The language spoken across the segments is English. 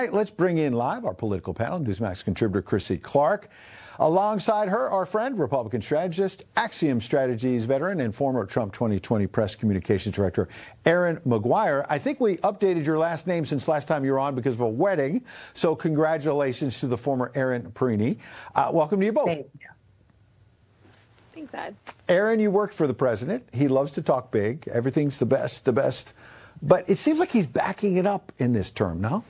right, let's bring in live our political panel, Newsmax contributor Chrissy Clark. Alongside her, our friend, Republican strategist, Axiom Strategies veteran, and former Trump 2020 press communications director, Erin Maguire. I think we updated your last name since last time you were on because of a wedding. So congratulations to the former Erin Perini. Welcome to you both. Thank you. Thanks, Ed. Erin, you worked for the president. He loves to talk big. Everything's the best, the best. But it seems like he's backing it up in this term, no?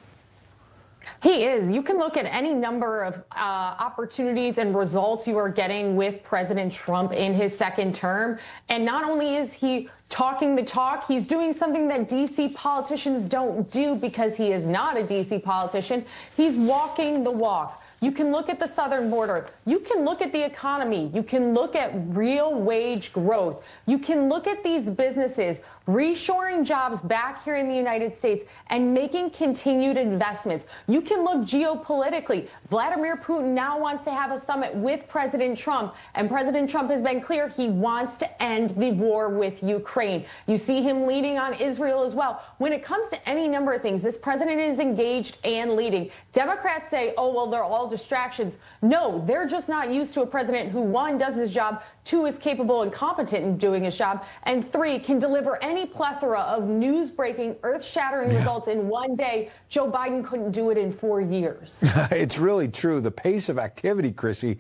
He is. You can look at any number of opportunities and results you are getting with President Trump in his second term. And not only is he talking the talk, he's doing something that D.C. politicians don't do because he is not a D.C. politician. He's walking the walk. You can look at the southern border. You can look at the economy. You can look at real wage growth. You can look at these businesses reshoring jobs back here in the United States and making continued investments. You can look geopolitically. Vladimir Putin now wants to have a summit with President Trump, and President Trump has been clear he wants to end the war with Ukraine. You see him leading on Israel as well. When it comes to any number of things, this president is engaged and leading. Democrats say, oh, well, they're all distractions. No, they're just not used to a president who, one, does his job, two, is capable and competent in doing his job, and three, can deliver any plethora of news-breaking, earth-shattering results in one day. Joe Biden couldn't do it in 4 years. It's really true. The pace of activity, Chrissy,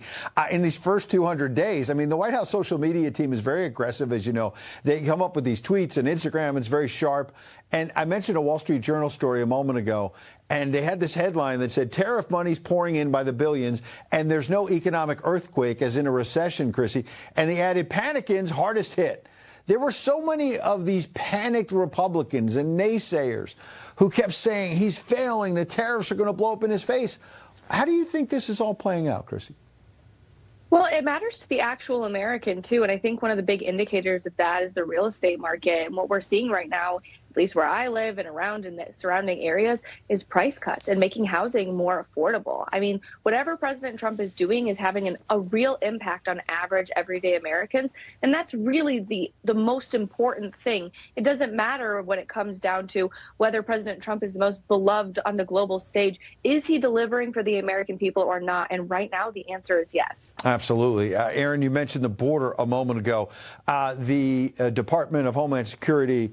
in these first 200 days, I mean, the White House social media team is very aggressive, as you know. They come up with these tweets, and Instagram is very sharp. And I mentioned a Wall Street Journal story a moment ago, and they had this headline that said tariff money's pouring in by the billions, and there's no economic earthquake, as in a recession, Chrissy. And they added panicins hardest hit. There were so many of these panicked Republicans and naysayers who kept saying he's failing, the tariffs are going to blow up in his face. How do you think this is all playing out, Chrissy? Well, it matters to the actual American, too. And I think one of the big indicators of that is the real estate market. And what we're seeing right now, at least where I live and around in the surrounding areas, is price cuts and making housing more affordable. I mean, whatever President Trump is doing is having a real impact on average, everyday Americans. And that's really the most important thing. It doesn't matter when it comes down to whether President Trump is the most beloved on the global stage. Is he delivering for the American people or not? And right now, the answer is yes. Absolutely. Erin, you mentioned the border a moment ago. The Department of Homeland Security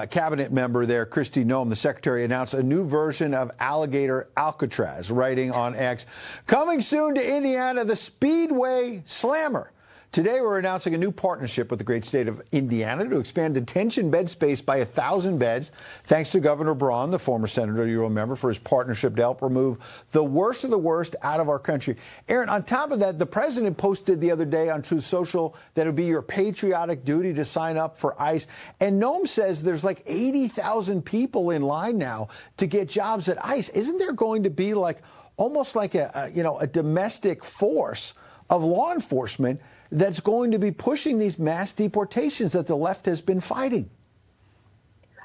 cabinet member there, Kristi Noem, the secretary, announced a new version of alligator Alcatraz, writing on X, coming soon to Indiana, the Speedway Slammer. Today, we're announcing a new partnership with the great state of Indiana to expand detention bed space by 1,000 beds. Thanks to Governor Braun, the former senator you remember, for his partnership to help remove the worst of the worst out of our country. Erin, on top of that, the president posted the other day on Truth Social that it would be your patriotic duty to sign up for ICE. And Noem says there's like 80,000 people in line now to get jobs at ICE. Isn't there going to be almost like a domestic force of law enforcement that's going to be pushing these mass deportations that the left has been fighting?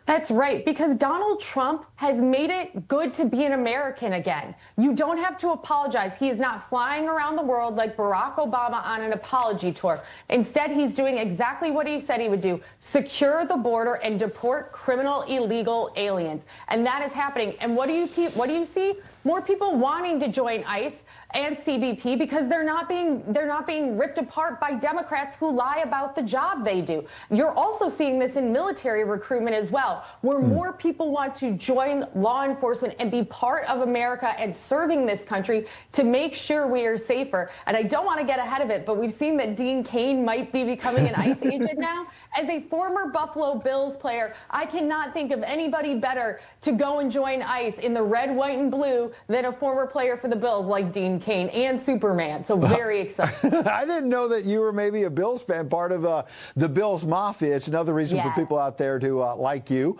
That's right, because Donald Trump has made it good to be an American again. You don't have to apologize. He is not flying around the world like Barack Obama on an apology tour. Instead, he's doing exactly what he said he would do: secure the border and deport criminal, illegal aliens. And that is happening. And what do you see? More people wanting to join ICE and CBP because they're not being ripped apart by Democrats who lie about the job they do. You're also seeing this in military recruitment as well, where more people want to join law enforcement and be part of America and serving this country to make sure we are safer. And I don't want to get ahead of it, but we've seen that Dean Cain might be becoming an ICE agent now. As a former Buffalo Bills player, I cannot think of anybody better to go and join ICE in the red, white, and blue than a former player for the Bills like Dean Cain and Superman. So very exciting. I didn't know that you were maybe a Bills fan, part of the Bills Mafia. It's another reason for people out there to like you.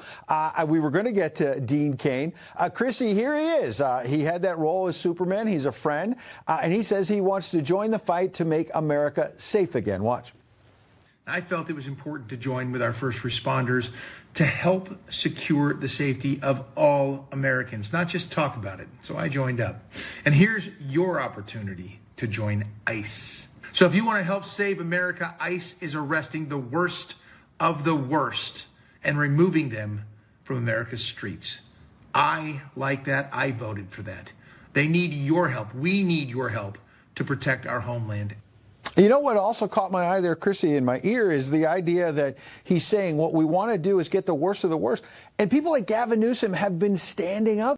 We were going to get to Dean Cain. Chrissy, here he is. He had that role as Superman. He's a friend. And he says he wants to join the fight to make America safe again. Watch. I felt it was important to join with our first responders to help secure the safety of all Americans, not just talk about it. So I joined up. And here's your opportunity to join ICE. So if you want to help save America, ICE is arresting the worst of the worst and removing them from America's streets. I like that. I voted for that. They need your help. We need your help to protect our homeland. You know what also caught my eye there, Chrissy, in my ear is the idea that he's saying what we want to do is get the worst of the worst. And people like Gavin Newsom have been standing up